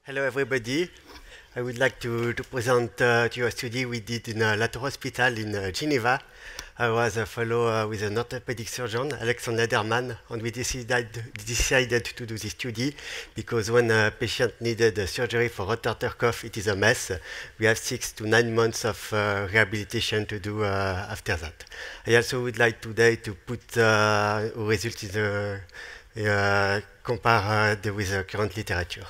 Hello, everybody. I would like to present to you a study we did in Lato Hospital in Geneva. I was a fellow with an orthopedic surgeon, Alexander Lederman, and we decided to do this study because when a patient needed surgery for rotator cuff, it is a mess. We have 6 to 9 months of rehabilitation to do after that. I also would like today to put results in the compare with the current literature.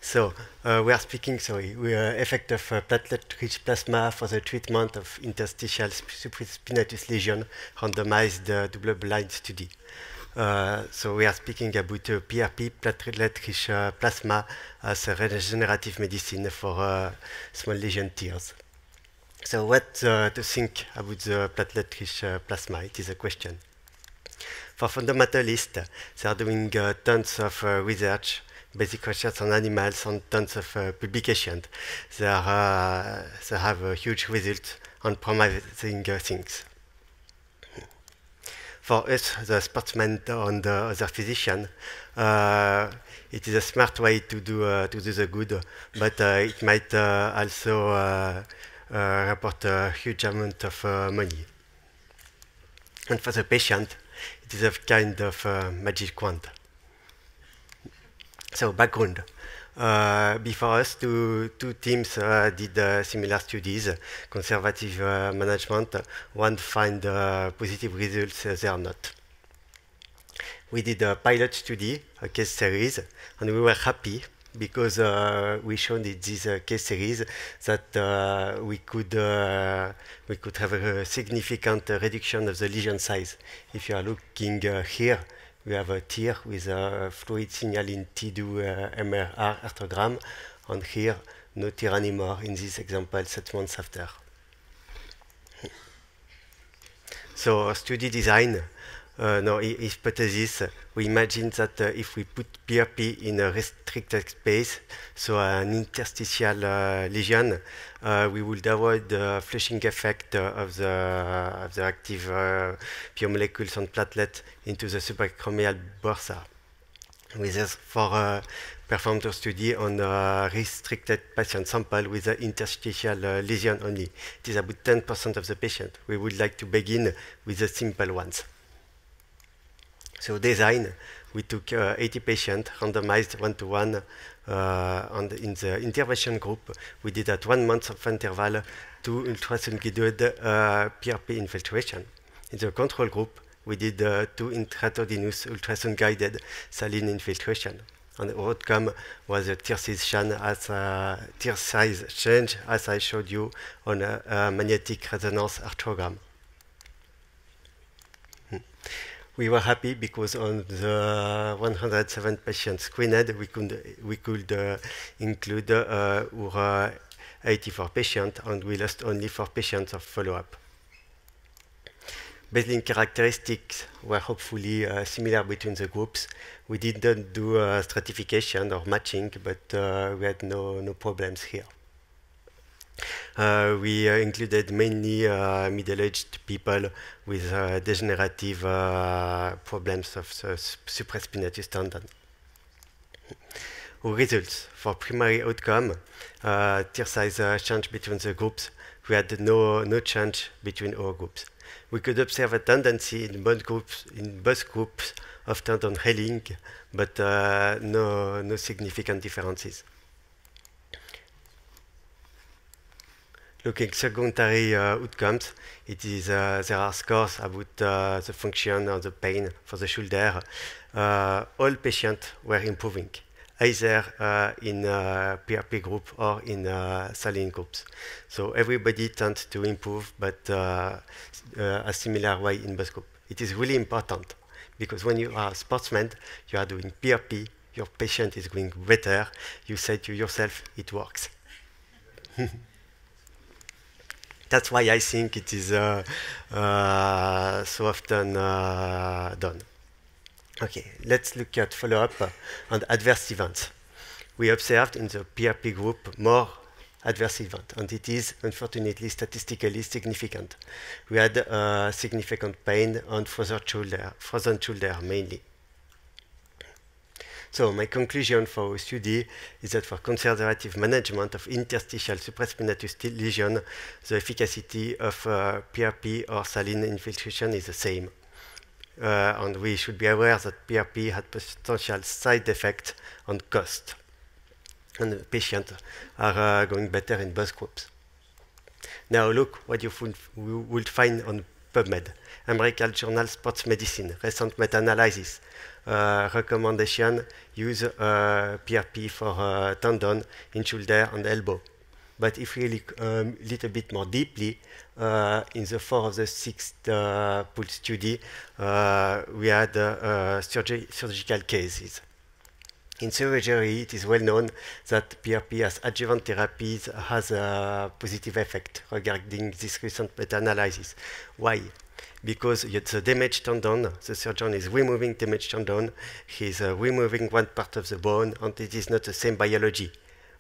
So we are speaking, we are effect of platelet-rich plasma for the treatment of interstitial supraspinatus lesion, randomized double-blind study. So we are speaking about PRP, platelet-rich plasma, as a regenerative medicine for small lesion tears. So what to think about the platelet-rich plasma? It is a question. For fundamentalists, they are doing tons of research, basic research on animals and tons of publications. They have a huge result on promising things. For us, the sportsmen and the other physician, it is a smart way to do the good, but it might also report a huge amount of money. And for the patient, it is a kind of magic wand. So background. Before us, two teams did similar studies, conservative management. One find positive results, they are not. We did a pilot study, a case series, and we were happy because we showed in this case series that we could have a significant reduction of the lesion size. If you are looking here, we have a tear with a fluid signal in T2 MRR arthrogram, and here no tear anymore in this example 7 months after. So study design, no hypothesis, we imagine that if we put PRP in a restricted space, so an interstitial lesion, we would avoid the flushing effect of the active biomolecules and platelets into the supracromial bursa. We therefore performed a study on a restricted patient sample with an interstitial lesion only. It is about 10% of the patient. We would like to begin with the simple ones. So design, we took 80 patients, randomized 1-to-1, and in the intervention group, we did at 1 month of interval 2 ultrasound-guided PRP infiltration. In the control group, we did 2 intravenous ultrasound-guided saline infiltration. And the outcome was a tear size change, as I showed you on a magnetic resonance arthrogram. We were happy because on the 107 patients screened, we could include our 84 patients, and we lost only 4 patients of follow-up. Baseline characteristics were hopefully similar between the groups. We didn't do stratification or matching, but we had no problems here. We included mainly middle-aged people with degenerative problems of the supraspinatus tendon. Our results for primary outcome, tear size change between the groups. We had no change between our groups. We could observe a tendency in both groups of tendon healing, but no significant differences. Looking secondary outcomes, it is there are scores about the function or the pain for the shoulder. All patients were improving, either in PRP group or in saline groups. So everybody tends to improve, but a similar way in both groups. It is really important because when you are a sportsman, you are doing PRP, your patient is going better. You say to yourself, it works. That's why I think it is so often done. Okay, let's look at follow-up and adverse events. We observed in the PRP group more adverse events, and it is unfortunately statistically significant. We had significant pain on frozen shoulder mainly. So my conclusion for our study is that for conservative management of interstitial supraspinatus lesion, the efficacy of PRP or saline infiltration is the same. And we should be aware that PRP had potential side effects on cost. And the patients are going better in both groups. Now look what you would find on PubMed. American Journal Sports Medicine, recent meta-analysis. Recommendation, use PRP for tendon in shoulder and elbow. But if we look a little bit more deeply, in the 4 of the 6 pool study, we had surgical cases. In surgery, it is well known that PRP as adjuvant therapies has a positive effect regarding this recent meta-analysis. Why? Because the damaged tendon, the surgeon is removing damaged tendon, he's removing one part of the bone, and it is not the same biology.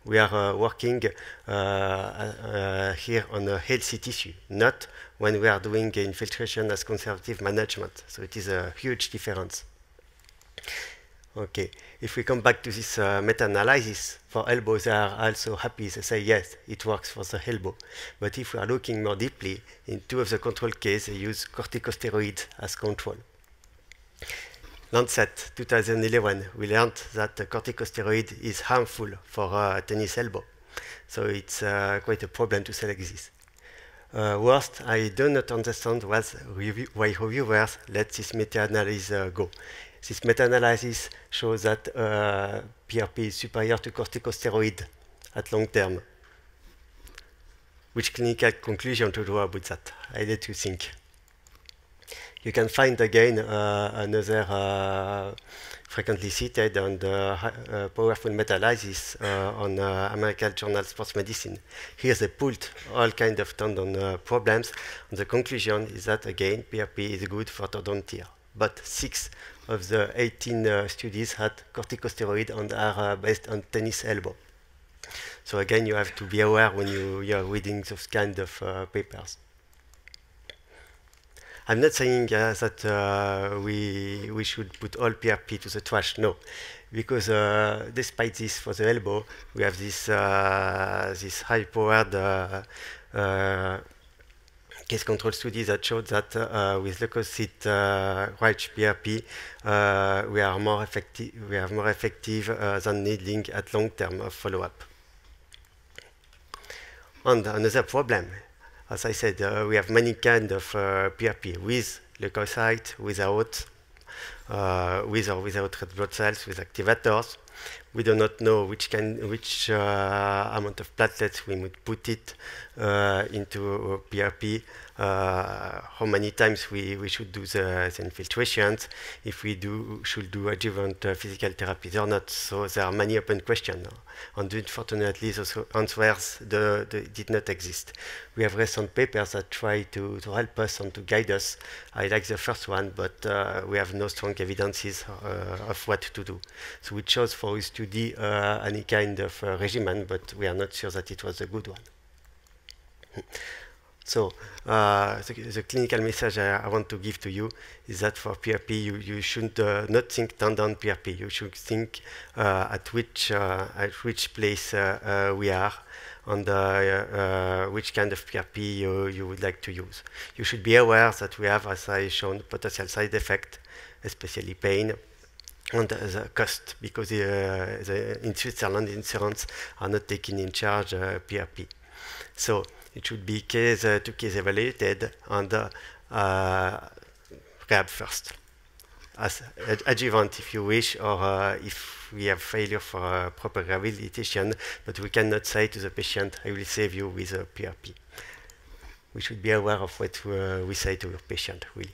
We are working here on a healthy tissue, not when we are doing infiltration as conservative management. So it is a huge difference. Okay, if we come back to this meta-analysis, for elbows, they are also happy. They say, yes, it works for the elbow. But if we are looking more deeply, in 2 of the control cases, they use corticosteroids as control. Lancet 2011, we learned that corticosteroid is harmful for tennis elbow. So it's quite a problem to select this. Worst, I do not understand why reviewers let this meta-analysis go. This meta-analysis shows that PRP is superior to corticosteroid at long term. Which clinical conclusion to draw about that? I let you think. You can find again another frequently cited and powerful meta-analysis on American Journal Sports Medicine. Here they pulled all kinds of tendon problems, and the conclusion is that again PRP is good for tendon tear. But 6 of the 18 studies had corticosteroid and are based on tennis elbow. So again, you have to be aware when you are reading those kind of papers. I'm not saying that we should put all PRP to the trash, no. Because despite this, for the elbow, we have this, this high-powered case control study that showed that with leukocyte-rich PRP, we are more effective than needling at long-term follow-up. And another problem, as I said, we have many kinds of PRP with leukocyte, without, with or without red blood cells, with activators. We do not know which amount of platelets we would put it into PRP, how many times we should do the infiltrations, if we should do adjuvant physical therapies or not. So there are many open questions. And unfortunately, those answers did not exist. We have recent papers that try to help us and to guide us. I like the first one, but we have no strong evidences of what to do. So we chose for us to do any kind of regimen, but we are not sure that it was a good one. So the clinical message I want to give to you is that for PRP, you should not think tendon PRP. You should think at which place we are and which kind of PRP you would like to use. You should be aware that we have, as I shown, potential side effect, especially pain, and the cost, because in Switzerland, insurance are not taking in charge PRP. So it should be case to case evaluated and rehab first, as adjuvant if you wish, or if we have failure for proper rehabilitation, but we cannot say to the patient, I will save you with a PRP. We should be aware of what we say to your patient, really.